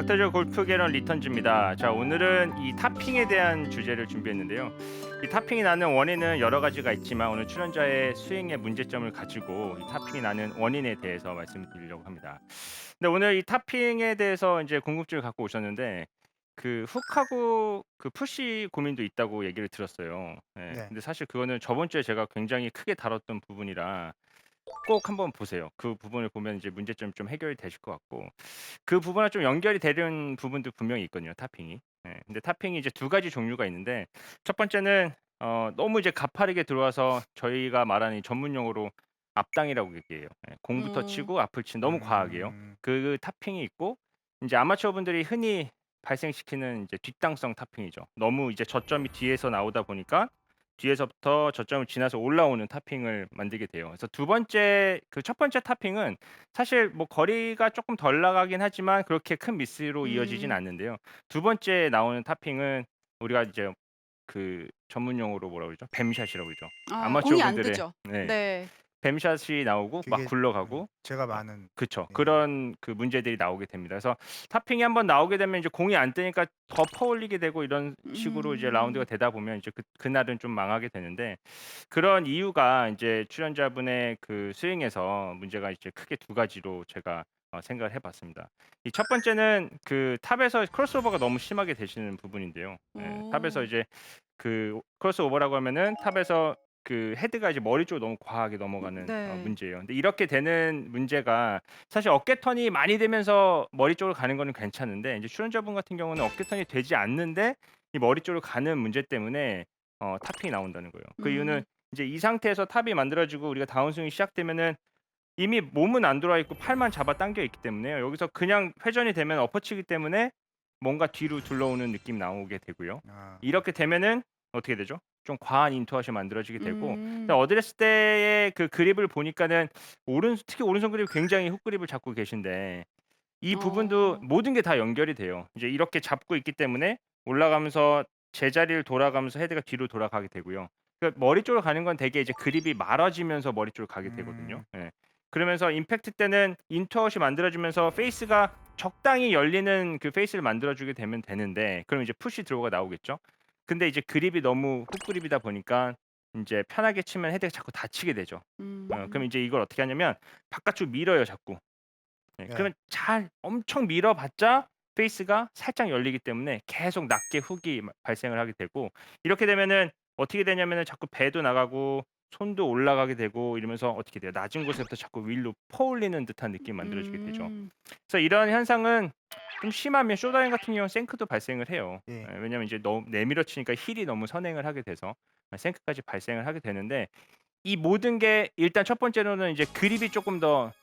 닥터조 골프 개론 리턴즈입니다. 자, 오늘은 이 타핑에 대한 주제를 준비했는데요. 이 타핑이 나는 원인은 여러 가지가 있지만 오늘 출연자의 스윙의 문제점을 가지고 이 타핑이 나는 원인에 대해서 말씀드리려고 합니다. 근데 오늘 이 타핑에 대해서 이제 궁금증을 갖고 오셨는데 그 훅하고 그 푸시 고민도 있다고 얘기를 들었어요. 예. 네. 근데 사실 그거는 저번 주에 제가 굉장히 크게 다뤘던 부분이라 꼭 한번 보세요. 그 부분을 보면 이제 문제점이 좀 해결이 되실 것 같고 그 부분과 좀 연결이 되는 부분도 분명히 있거든요, 타핑이. 예. 근데 타핑이 이제 두 가지 종류가 있는데 첫 번째는 너무 이제 가파르게 들어와서 저희가 말하는 이 전문 용어로 앞당이라고 얘기해요. 예. 공부터 음. 치고 앞을 치는 너무 과하게요. 음. 그 타핑이 있고 인제 아마추어 분들이 흔히 발생시키는 이제 뒷땅성 타핑이죠. 너무 이제 저점이 뒤에서 나오다 보니까 뒤에서부터 저점을 지나서 올라오는 타핑을 만들게 돼요. 그래서 두 번째 그 첫 번째 타핑은 사실 뭐 거리가 쪼끔 덜 나가긴 하지만 그렇게 큰 미스로 이어지진 음. 않는데요. 두 번째 나오는 타핑은 우리가 이제 그 전문 용어로 뭐라 그러죠? 뱀샷이라고 그러죠. 아 아마추어 공이 안 분들의 뜨죠. 네. 네. 뱀샷이 나오고 막 그게 굴러가고 제가 아 많은 그쵸. 예. 그런 그 문제들이 나오게 됩니다. 그래서 타핑이 한번 나오게 되면 이제 공이 안 뜨니까 더 퍼올리게 되고 이런 식으로 이제 라운드가 음. 되다 보면 이제 그날은 좀 망하게 되는데 그런 이유가 인제 출연자분의 그 스윙에서 문제가 이제 크게 두 가지로 제가 생각을 해 봤습니다. 이 첫 번째는 그 탑에서 크로스오버가 너무 심하게 되시는 부분인데요. 예. 탑에서 어. 이제 그 크로스오버라고 하면은 탑에서 그 헤드가 이제 머리 쪽으로 너무 과하게 넘어가는 네. 문제예요. 근데 이렇게 되는 문제가 사실 어깨 턴이 많이 되면서 머리 쪽으로 가는 거는 괜찮은데 인제 출연자분 같은 경우는 어깨 턴이 되지 않는데 이 머리 쪽으로 가는 문제 때문에 타핑이 나온다는 거예요. 그 이유는 음. 이제 이 상태에서 탑이 만들어지고 우리가 다운스윙이 시작되면은 이미 몸은 안 돌아 있고 팔만 잡아 당겨 있기 때문에요. 여기서 그냥 회전이 되면 엎어치기 때문에 뭔가 뒤로 둘러오는 느낌 나오게 되고요. 아. 이렇게 되면은 어떻게 되죠? 좀 과한 인투아웃이 만들어지게 되고 음. 근데 어드레스 때의 그 그립을 보니까는 특히 오른손 그립이 굉장히 훅 그립을 잡고 계신데 이 부분도 어. 모든 게 다 연결이 돼요. 이제 이렇게 잡고 있기 때문에 올라가면서 제자리를 돌아가면서 헤드가 뒤로 돌아가게 되고요. 그러니까 머리 쪽으로 가는 건 되게 이제 그립이 말아지면서 머리 쪽으로 가게 되거든요. 음. 예. 그러면서 임팩트 때는 인투아웃이 만들어지면서 페이스가 적당히 열리는 그 페이스를 만들어 주게 되면 되는데 그럼 이제 푸시 드로우가 나오겠죠. 근데 이제 그립이 너무 훅 그립이다 보니까 인제 편하게 치면 헤드가 자꾸 다치게 되죠. 그럼 음. 이제 이걸 어떻게 하냐면 바깥쪽으로 밀어요 자꾸. 네. 네. 그러면 잘 엄청 밀어 봤자 페이스가 살짝 열리기 때문에 계속 낮게 훅이 발생을 하게 되고 이렇게 되면은 어떻게 되냐면은 자꾸 배도 나가고 손도 올라가게 되고 이러면서 어떻게 돼요? 낮은 곳에부터 자꾸 위로 퍼올리는 듯한 느낌이 만들어지게 되죠. 음. 그래서 이런 현상은 좀 심하면 쇼다인 같은 경우는 생크도 발생을 해요. 예. 예, 왜냐면 이제 너무 내밀어 치니까 힐이 너무 선행을 하게 돼서 생크까지 발생을 하게 되는데 이 모든 게 일단 첫 번째로는 이제 그립이 쪼끔 더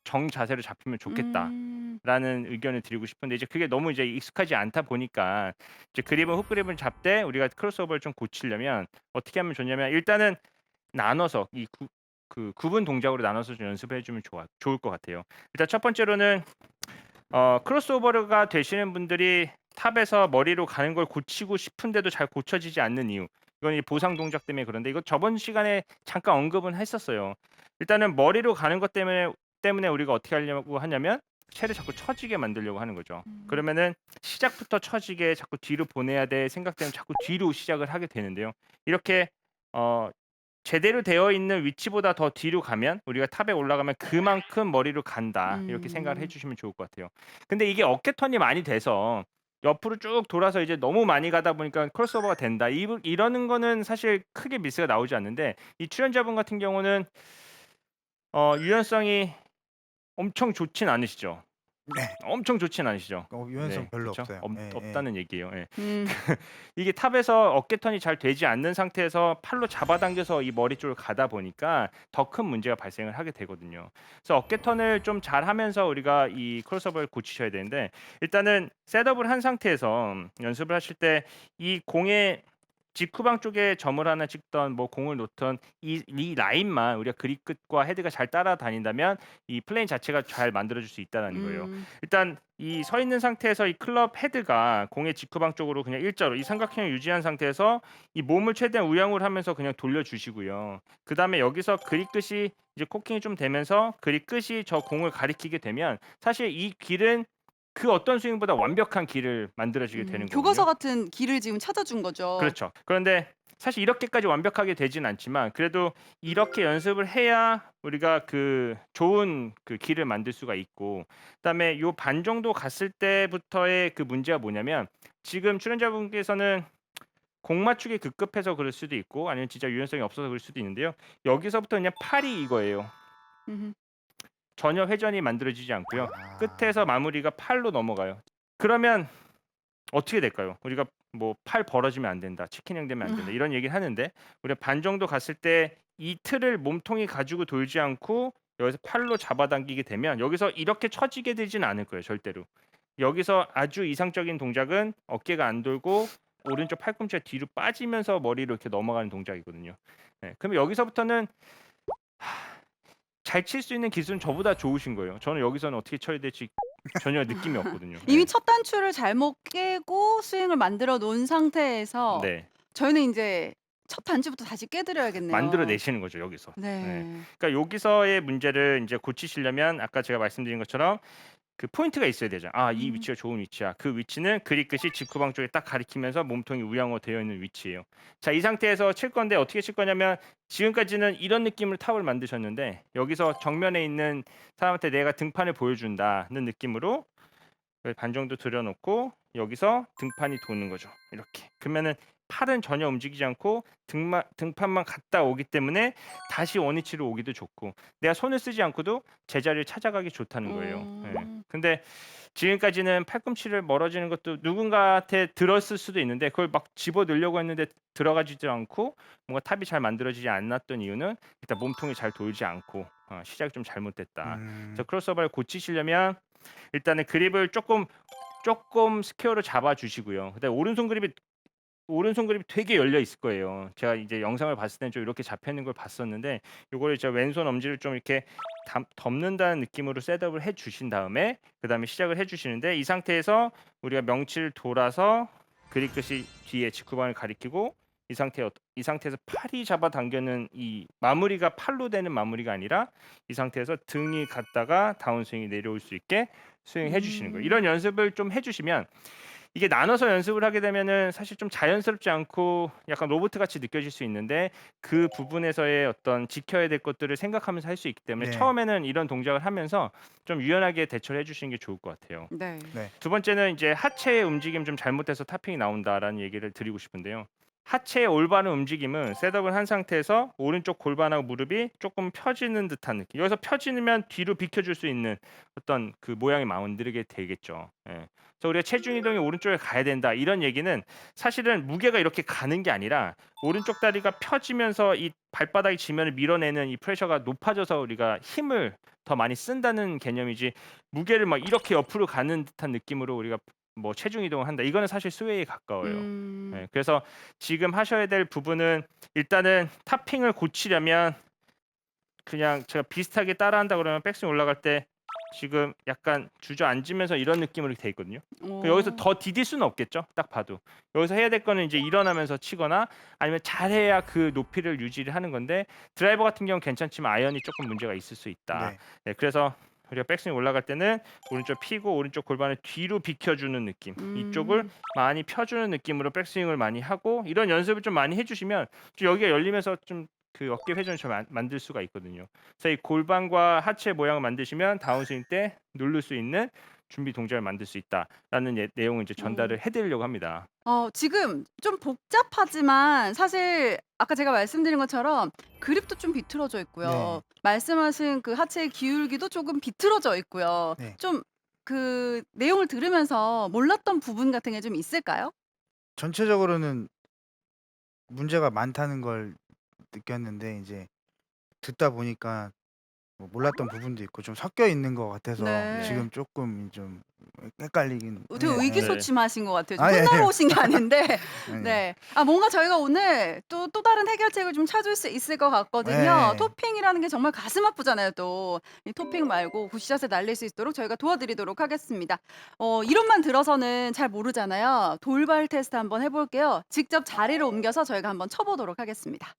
정자세로 잡히면 음. 좋겠다라는 의견을 드리고 싶은데 이제 그게 너무 이제 익숙하지 않다 보니까 이제 그립은 훅그립을 잡되 우리가 크로스오버를 좀 고치려면 어떻게 하면 좋냐면 일단은 나눠서 그 구분 동작으로 나눠서 좀 연습해 주면 좋을 것 같아요. 일단 첫 번째로는 크로스오버가 되시는 분들이 탑에서 머리로 가는 걸 고치고 싶은데도 잘 고쳐지지 않는 이유. 이건 이 보상 동작 때문에 그런데 이거 저번 시간에 잠깐 언급은 했었어요. 일단은 머리로 가는 것 때문에 우리가 어떻게 하려고 하냐면 채를 자꾸 처지게 만들려고 하는 거죠. 음. 그러면은 시작부터 처지게 자꾸 뒤로 보내야 돼 생각되면 자꾸 뒤로 시작을 하게 되는데요. 이렇게 어 제대로 되어 있는 위치보다 더 뒤로 가면 우리가 탑에 올라가면 '그만큼 머리로 간다.' 이렇게 생각을 해 음. 주시면 좋을 것 같아요. 근데 이게 어깨 턴이 많이 돼서 옆으로 쭉 돌아서 이제 너무 많이 가다 보니까 크로스오버가 된다. 이러는 거는 사실 크게 미스가 나오지 않는데 이 출연자분 같은 경우는 유연성이 엄청 좋진 않으시죠. 네. 엄청 좋진 않으시죠. 유연성 네. 별로 그쵸. 없어요. 예예. 없다는 얘기예요. 예. 음. 이게 탑에서 어깨 턴이 잘 되지 않는 상태에서 팔로 잡아당겨서 이 머리 쪽으로 가다 보니까 더 큰 문제가 발생을 하게 되거든요. 그래서 어깨 턴을 좀 잘하면서 우리가 이 크로스오버를 고치셔야 되는데 일단은 셋업을 한 상태에서 연습을 하실 때 이 공의 직후방 쪽에 점을 하나 찍던 뭐 공을 놓던 이 라인만 우리가 그립 끝과 헤드가 잘 따라다닌다면 이 플레인 자체가 잘 만들어질 수 있다라는 거예요. 음. 일단 이 서 있는 상태에서 이 클럽 헤드가 공의 직후방 쪽으로 그냥 일자로 이 삼각형을 유지한 상태에서 이 몸을 최대한 우양우를 하면서 그냥 돌려주시고요. 그다음에 여기서 그립 끝이 이제 코킹이 좀 되면서 그립 끝이 저 공을 가리키게 되면 사실 이 길은 그 어떤 스윙보다 완벽한 길을 만들어지게 되는 교과서 거거든요. 같은 길을 지금 찾아준 거죠. 그렇죠. 그런데 사실 이렇게까지 완벽하게 되진 않지만 그래도 이렇게 연습을 해야 우리가 그 좋은 그 길을 만들 수가 있고, 그다음에 요 반 정도 갔을 때부터의 그 문제가 뭐냐면, 지금 출연자분께서는 공 맞추기 급급해서 그럴 수도 있고 아니면 진짜 유연성이 없어서 그럴 수도 있는데요. 여기서부터 그냥 팔이 이거예요. 음음. 전혀 회전이 만들어지지 않고요. 끝에서 아. 마무리가 팔로 넘어가요. 그러면 어떻게 될까요? 우리가 뭐 "팔 벌어지면 안 된다. 치킨형 되면 안 된다." 이런 얘기를 하는데, 우리가 반 정도 갔을 때 이 틀을 몸통이 가지고 돌지 않고 여기서 팔로 잡아당기게 되면 여기서 이렇게 처지게 되진 않을 거예요, 절대로. 여기서 아주 이상적인 동작은 어깨가 안 돌고 오른쪽 팔꿈치가 뒤로 빠지면서 머리로 이렇게 넘어가는 동작이거든요. 예. 그럼 여기서부터는 잘 칠 수 있는 기술은 저보다 좋으신 거예요. 저는 여기서는 어떻게 쳐야 될지 전혀 느낌이 없거든요. 이미 예. 첫 단추를 잘못 깨고 스윙을 만들어 놓은 상태에서 네. 저희는 인제 첫 단추부터 다시 깨 만들어 드려야겠네요. 내시는 거죠, 여기서. 예. 네. 그러니까 여기서의 문제를 인제 고치시려면 아까 제가 말씀드린 것처럼 그 포인트가 있어야 되죠. '아, 이 음. 위치가 좋은 위치야.' 그 위치는 그립 끝이 직후방 쪽에 딱 가리키면서 몸통이 우양으로 되어 있는 위치예요. 자, 이 상태에서 칠 건데 어떻게 칠 거냐면, 지금까지는 이런 느낌으로 탑을 만드셨는데 여기서 정면에 있는 사람한테 '내가 등판을 보여준다.'는 느낌으로 여기 반 정도 들여 놓고 여기서 등판이 도는 거죠, 이렇게. 그러면은 팔은 전혀 움직이지 않고 등판만 갔다 오기 때문에 다시 원위치로 오기도 좋고 내가 손을 쓰지 않고도 제자리를 찾아가기 좋다는 거예요. 예. 어. 근데 지금까지는 팔꿈치를 멀어지는 것도 누군가한테 들었을 수도 있는데 그걸 막 집어 넣으려고 했는데 들어가지도 않고 뭔가 탑이 잘 만들어지지 않았던 이유는 일단 몸통이 잘 돌지 않고 시작이 좀 잘못됐다. 그래서 음. 크로스오버를 고치시려면 일단은 그립을 쪼끔 스퀘어로 잡아 주시고요. 그다음에 오른손 그립이 되게 열려 있을 거예요. 제가 이제 영상을 봤을 때는 좀 이렇게 잡혀 있는 걸 봤었는데, 요거를 이제 왼손 엄지를 좀 이렇게 덮는다는 느낌으로 셋업을 해 주신 다음에 그다음에 시작을 해 주시는데, 이 상태에서 우리가 명치를 돌아서 그립 끝이 뒤에 직후방을 가리키고 이 상태에서 팔이 잡아당기는 이 마무리가 팔로 되는 마무리가 아니라 이 상태에서 등이 갔다가 다운스윙이 내려올 수 있게 스윙해 주시는 거예요. 음. 이런 연습을 좀 해 주시면 이게 나눠서 연습을 하게 되면은 사실 좀 자연스럽지 않고 약간 로보트 같이 느껴질 수 있는데, 그 부분에서의 어떤 지켜야 될 것들을 생각하면서 할 수 있기 때문에 네. 처음에는 이런 동작을 하면서 좀 유연하게 대처를 해 주시는 게 좋을 것 같아요. 네. 네. 두 번째는 이제 하체의 움직임 좀 잘못돼서 타핑이 나온다라는 얘기를 드리고 싶은데요. 하체의 올바른 움직임은 셋업을 한 상태에서 오른쪽 골반하고 무릎이 조금 펴지는 듯한 느낌. 여기서 펴지면 뒤로 비켜줄 수 있는 어떤 그 모양이 만들게 되겠죠. 예. 그래서 우리가 체중 이동이 오른쪽에 가야 된다 이런 얘기는 사실은 무게가 이렇게 가는 게 아니라 오른쪽 다리가 펴지면서 이 발바닥이 지면을 밀어내는 이 프레셔가 높아져서 우리가 힘을 더 많이 쓴다는 개념이지, 무게를 막 이렇게 옆으로 가는 듯한 느낌으로 우리가 뭐 체중 이동을 한다, 이거는 사실 스웨이에 가까워요. 음. 예. 그래서 지금 하셔야 될 부분은 일단은 타핑을 고치려면 그냥 제가 비슷하게 따라한다 그러면 백스윙 올라갈 때 지금 약간 주저앉으면서 이런 느낌으로 돼 있거든요. 여기서 어. 더 디딜 수는 없겠죠, 딱 봐도. 여기서 해야 될 거는 이제 일어나면서 치거나 아니면 잘해야 그 높이를 유지를 하는 건데, 드라이버 같은 경우는 괜찮지만 아이언이 조금 문제가 있을 수 있다. 네. 네, 그래서 우리가 백스윙 올라갈 때는 오른쪽 피고 오른쪽 골반을 뒤로 비켜주는 느낌, 이쪽을 음. 많이 펴주는 느낌으로 백스윙을 많이 하고 이런 연습을 좀 많이 해주시면 좀 여기가 열리면서 좀 그 어깨 회전을 좀 만들 수가 있거든요. 그래서 이 골반과 하체 모양을 만드시면 다운스윙 때 누를 수 있는 준비 동작을 만들 수 있다라는 내용을 이제 어. 전달을 해드리려고 합니다. 지금 좀 복잡하지만 사실 아까 제가 말씀드린 것처럼 그립도 좀 비틀어져 있고요. 네. 말씀하신 그 하체의 기울기도 조금 비틀어져 있고요. 네. 좀 그 내용을 들으면서 몰랐던 부분 같은 게 좀 있을까요? 전체적으로는 문제가 많다는 걸 느꼈는데 이제 듣다 보니까 뭐 몰랐던 부분도 있고 좀 섞여 있는 것 같아서 네. 네. 지금 쪼끔 좀 헷갈리긴 되게 해요. 예. 네. 의기소침하신 것 같아요. 좀 아니, 혼나러 아니에요. 오신 게 아닌데 아니에요. 네. 뭔가 저희가 오늘 또 다른 해결책을 좀 찾을 수 있을 것 같거든요. 예. 토핑이라는 게 정말 가슴 아프잖아요 또. 이 토핑 말고 굿샷을 날릴 수 있도록 저희가 도와드리도록 하겠습니다. 이름만 들어서는 잘 모르잖아요. 돌발 테스트 한번 해 볼게요. 직접 자리를 옮겨서 저희가 한번 쳐 보도록 하겠습니다.